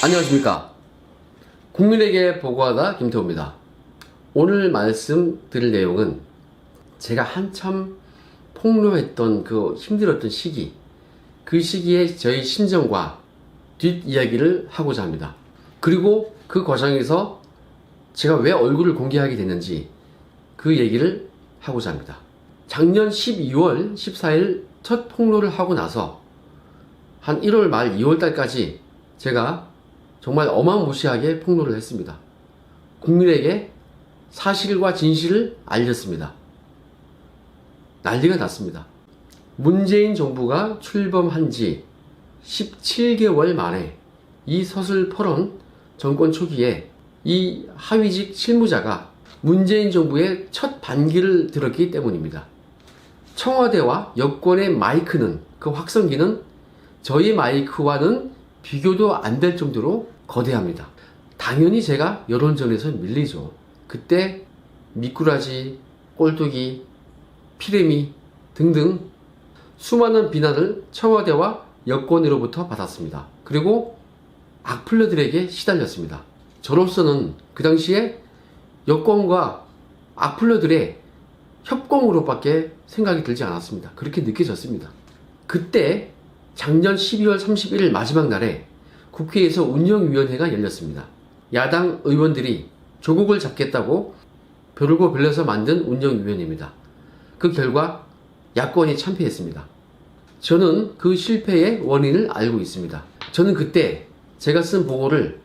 안녕하십니까. 국민에게 보고하다 김태호입니다. 오늘 말씀드릴 내용은 제가 한참 폭로했던 그 힘들었던 시기, 그 시기에 저희 심정과 뒷이야기를 하고자 합니다. 그리고 그 과정에서 제가 왜 얼굴을 공개하게 됐는지 그 얘기를 하고자 합니다. 작년 12월 14일 첫 폭로를 하고 나서 한 1월 말 2월 달까지 제가 정말 어마무시하게 폭로를 했습니다. 국민에게 사실과 진실을 알렸습니다. 난리가 났습니다. 문재인 정부가 출범한 지 17개월 만에 이 서슬퍼런 정권 초기에 이 하위직 실무자가 문재인 정부의 첫 반기를 들었기 때문입니다. 청와대와 여권의 마이크는, 그 확성기는 저희 마이크와는 비교도 안 될 정도로 거대합니다. 당연히 제가 여론전에서 밀리죠. 그때 미꾸라지, 꼴뚜기, 피레미 등등 수많은 비난을 청와대와 여권으로부터 받았습니다. 그리고 악플러들에게 시달렸습니다. 저로서는 그 당시에 여권과 악플러들의 협공으로밖에 생각이 들지 않았습니다. 그렇게 느껴졌습니다. 그때 작년 12월 31일 마지막 날에 국회에서 운영위원회가 열렸습니다. 야당 의원들이 조국을 잡겠다고 벼르고 별려서 만든 운영위원회입니다. 그 결과 야권이 참패했습니다. 저는 그 실패의 원인을 알고 있습니다. 저는 그때 제가 쓴 보고를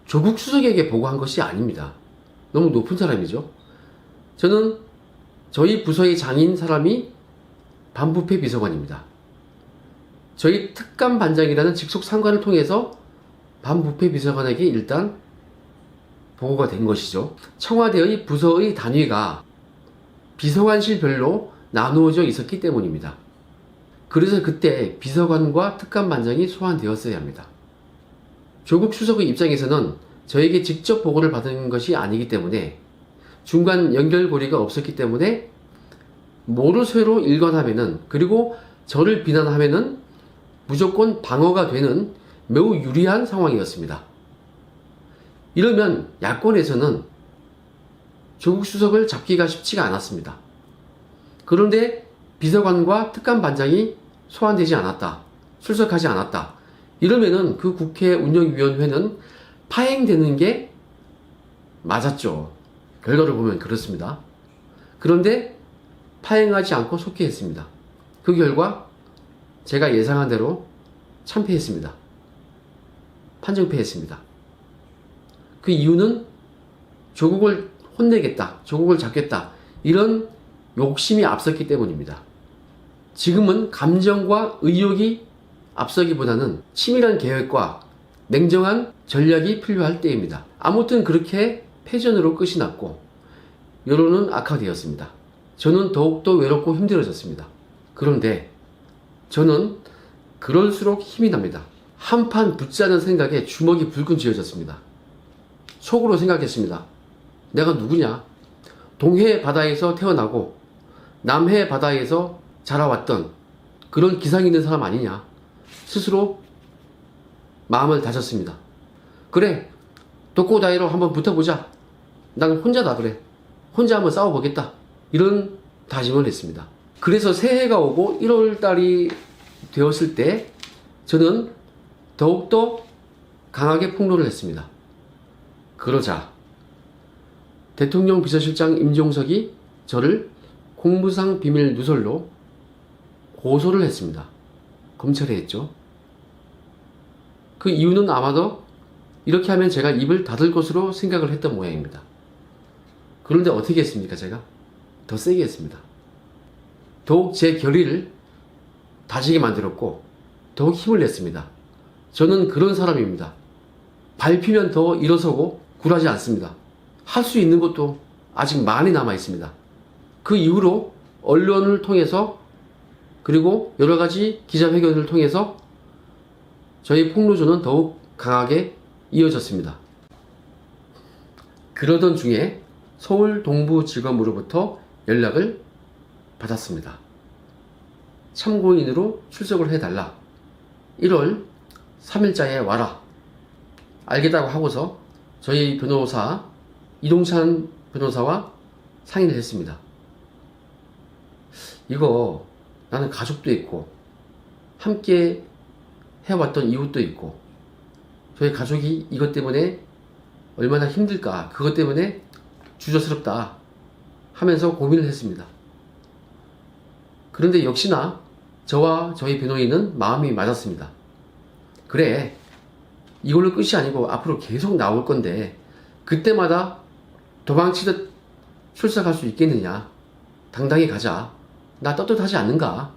조국 수석에게 보고한 것이 아닙니다. 너무 높은 사람이죠. 저는 저희 부서의 장인 사람이 반부패 비서관입니다. 저희 특감 반장이라는 직속 상관을 통해서 반부패 비서관에게 일단 보고가 된 것이죠. 청와대의 부서의 단위가 비서관실별로 나누어져 있었기 때문입니다. 그래서 그때 비서관과 특감 반장이 소환되었어야 합니다. 조국 수석의 입장에서는 저에게 직접 보고를 받은 것이 아니기 때문에 중간 연결고리가 없었기 때문에 모르쇠로 일관하면은, 그리고 저를 비난하면은 무조건 방어가 되는 매우 유리한 상황이었습니다. 이러면 야권에서는 조국 수석을 잡기가 쉽지가 않았습니다. 그런데 비서관과 특감 반장이 소환되지 않았다, 출석하지 않았다, 이러면은 그 국회 운영위원회는 파행되는 게 맞았죠. 결과를 보면 그렇습니다. 그런데 파행하지 않고 속기했습니다. 그 결과 제가 예상한 대로 참패했습니다. 판정패했습니다. 그 이유는 조국을 혼내겠다, 조국을 잡겠다, 이런 욕심이 앞섰기 때문입니다. 지금은 감정과 의욕이 앞서기보다는 치밀한 계획과 냉정한 전략이 필요할 때입니다. 아무튼 그렇게 패전으로 끝이 났고 여론은 악화되었습니다. 저는 더욱더 외롭고 힘들어졌습니다. 그런데 저는 그럴수록 힘이 납니다. 한판 붙자는 생각에 주먹이 불끈 쥐어졌습니다. 속으로 생각했습니다. 내가 누구냐? 동해 바다에서 태어나고 남해 바다에서 자라왔던 그런 기상 있는 사람 아니냐? 스스로 마음을 다졌습니다. 그래, 독고다이로 한번 붙어보자. 나는 혼자다, 그래. 혼자 한번 싸워보겠다. 이런 다짐을 했습니다. 그래서 새해가 오고 1월달이 되었을 때 저는 더욱더 강하게 폭로를 했습니다. 그러자 대통령 비서실장 임종석이 저를 공무상 비밀 누설로 고소를 했습니다. 검찰에 했죠. 그 이유는 아마도 이렇게 하면 제가 입을 닫을 것으로 생각을 했던 모양입니다. 그런데 어떻게 했습니까? 제가 더 세게 했습니다. 더욱 제 결의를 다지게 만들었고 더욱 힘을 냈습니다. 저는 그런 사람입니다. 밟히면 더 일어서고 굴하지 않습니다. 할 수 있는 것도 아직 많이 남아 있습니다. 그 이후로 언론을 통해서, 그리고 여러 가지 기자회견을 통해서 저희 폭로전은 더욱 강하게 이어졌습니다. 그러던 중에 서울 동부지검으로부터 연락을 받았습니다. 참고인으로 출석을 해달라. 1월 3일자에 와라. 알겠다고 하고서 저희 변호사 이동찬 변호사와 상의를 했습니다. 이거 나는 가족도 있고 함께 해왔던 이웃도 있고 저희 가족이 이것 때문에 얼마나 힘들까, 그것 때문에 주저스럽다 하면서 고민을 했습니다. 그런데 역시나 저와 저희 변호인은 마음이 맞았습니다. 그래, 이걸로 끝이 아니고 앞으로 계속 나올 건데 그때마다 도망치듯 출석할 수 있겠느냐, 당당히 가자, 나 떳떳하지 않는가,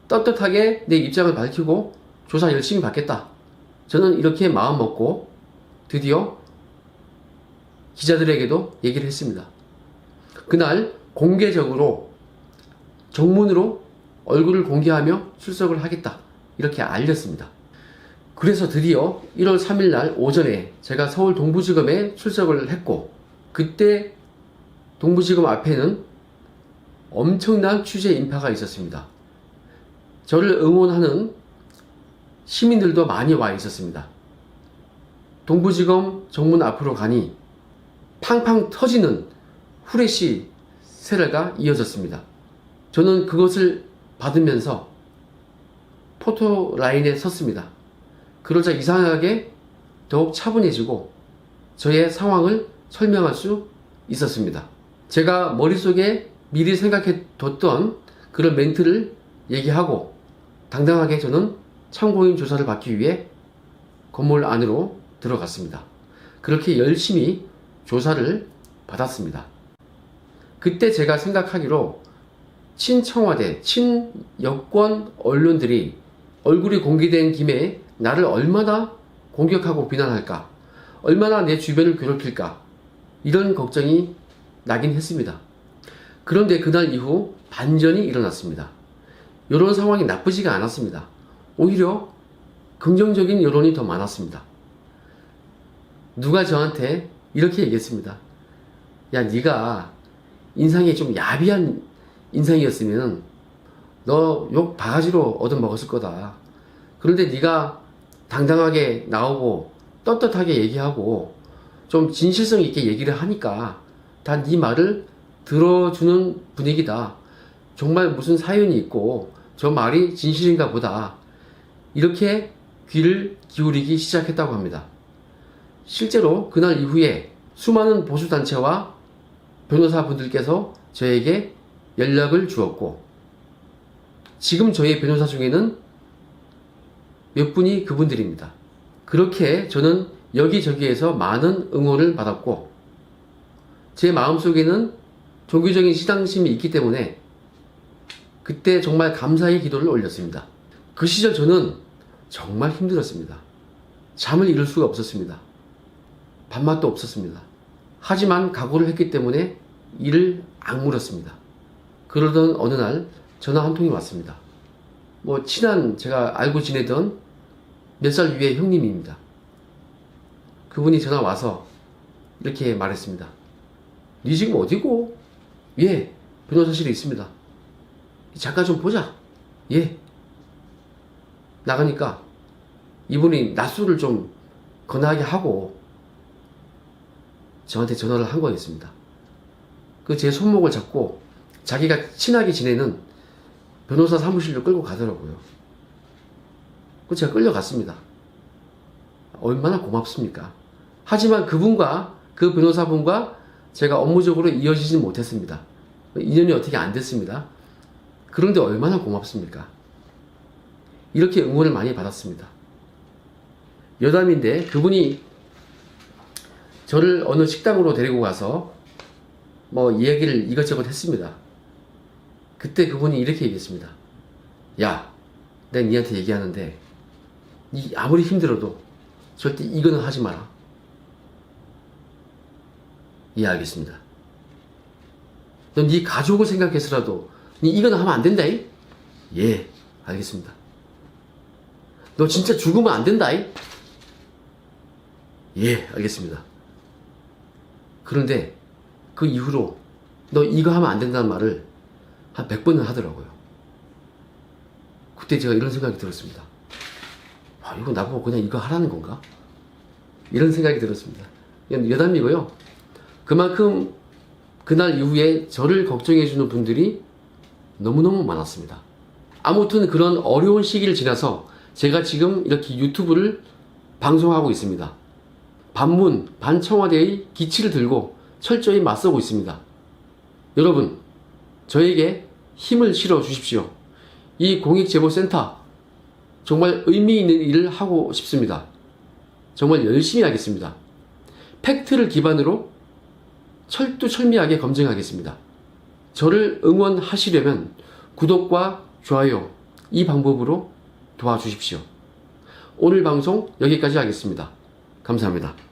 떳떳하게 내 입장을 밝히고 조사 열심히 받겠다. 저는 이렇게 마음 먹고 드디어 기자들에게도 얘기를 했습니다. 그날 공개적으로 정문으로 얼굴을 공개하며 출석을 하겠다, 이렇게 알렸습니다. 그래서 드디어 1월 3일 날 오전에 제가 서울 동부지검에 출석을 했고, 그때 동부지검 앞에는 엄청난 취재 인파가 있었습니다. 저를 응원하는 시민들도 많이 와 있었습니다. 동부지검 정문 앞으로 가니 팡팡 터지는 후레쉬 세례가 이어졌습니다. 저는 그것을 받으면서 포토라인에 섰습니다. 그러자 이상하게 더욱 차분해지고 저의 상황을 설명할 수 있었습니다. 제가 머릿속에 미리 생각해 뒀던 그런 멘트를 얘기하고 당당하게 저는 참고인 조사를 받기 위해 건물 안으로 들어갔습니다. 그렇게 열심히 조사를 받았습니다. 그때 제가 생각하기로 친청와대, 친여권 언론들이 얼굴이 공개된 김에 나를 얼마나 공격하고 비난할까, 얼마나 내 주변을 괴롭힐까, 이런 걱정이 나긴 했습니다. 그런데 그날 이후 반전이 일어났습니다. 이런 상황이 나쁘지가 않았습니다. 오히려 긍정적인 여론이 더 많았습니다. 누가 저한테 이렇게 얘기했습니다. 야, 네가 인상이 좀 야비한 인상이었으면 너 욕 바가지로 얻어먹었을 거다. 그런데 네가 당당하게 나오고 떳떳하게 얘기하고 좀 진실성 있게 얘기를 하니까 다 네 말을 들어주는 분위기다. 정말 무슨 사연이 있고 저 말이 진실인가 보다. 이렇게 귀를 기울이기 시작했다고 합니다. 실제로 그날 이후에 수많은 보수단체와 변호사분들께서 저에게 연락을 주었고, 지금 저희 변호사 중에는 몇 분이 그분들입니다. 그렇게 저는 여기저기에서 많은 응원을 받았고, 제 마음속에는 종교적인 신앙심이 있기 때문에 그때 정말 감사의 기도를 올렸습니다. 그 시절 저는 정말 힘들었습니다. 잠을 이룰 수가 없었습니다. 밥맛도 없었습니다. 하지만 각오를 했기 때문에 이를 악물었습니다. 그러던 어느 날 전화 한 통이 왔습니다. 친한, 제가 알고 지내던 몇 살 위의 형님입니다. 그분이 전화 와서 이렇게 말했습니다. 니 지금 어디고? 예, 변호사실에 있습니다. 잠깐 좀 보자. 예. 나가니까 이분이 낮술을 좀 거나하게 하고 저한테 전화를 한 거였습니다. 그 제 손목을 잡고 자기가 친하게 지내는 변호사 사무실로 끌고 가더라고요. 그 제가 끌려갔습니다. 얼마나 고맙습니까? 하지만 그분과, 그 변호사분과 제가 업무적으로 이어지지 못했습니다. 인연이 어떻게 안 됐습니다. 그런데 얼마나 고맙습니까? 이렇게 응원을 많이 받았습니다. 여담인데 그분이 저를 어느 식당으로 데리고 가서 이야기를 이것저것 했습니다. 그때 그분이 이렇게 얘기했습니다. 야, 내가 니한테 얘기하는데 니 아무리 힘들어도 절대 이거는 하지 마라. 예, 알겠습니다. 넌 네 가족을 생각해서라도 니 이거는 하면 안 된다. 예, 알겠습니다. 너 진짜 죽으면 안 된다. 예, 알겠습니다. 그런데 그 이후로 너 이거 하면 안 된다는 말을 한 100번은 하더라고요. 그때 제가 이런 생각이 들었습니다. 이거 나보고 그냥 이거 하라는 건가? 이런 생각이 들었습니다. 이건 여담이고요. 그만큼 그날 이후에 저를 걱정해주는 분들이 너무너무 많았습니다. 아무튼 그런 어려운 시기를 지나서 제가 지금 이렇게 유튜브를 방송하고 있습니다. 반문, 반청와대의 기치를 들고 철저히 맞서고 있습니다. 여러분, 저에게 힘을 실어 주십시오. 이 공익제보센터 정말 의미 있는 일을 하고 싶습니다. 정말 열심히 하겠습니다. 팩트를 기반으로 철두철미하게 검증하겠습니다. 저를 응원하시려면 구독과 좋아요 이 방법으로 도와주십시오. 오늘 방송 여기까지 하겠습니다. 감사합니다.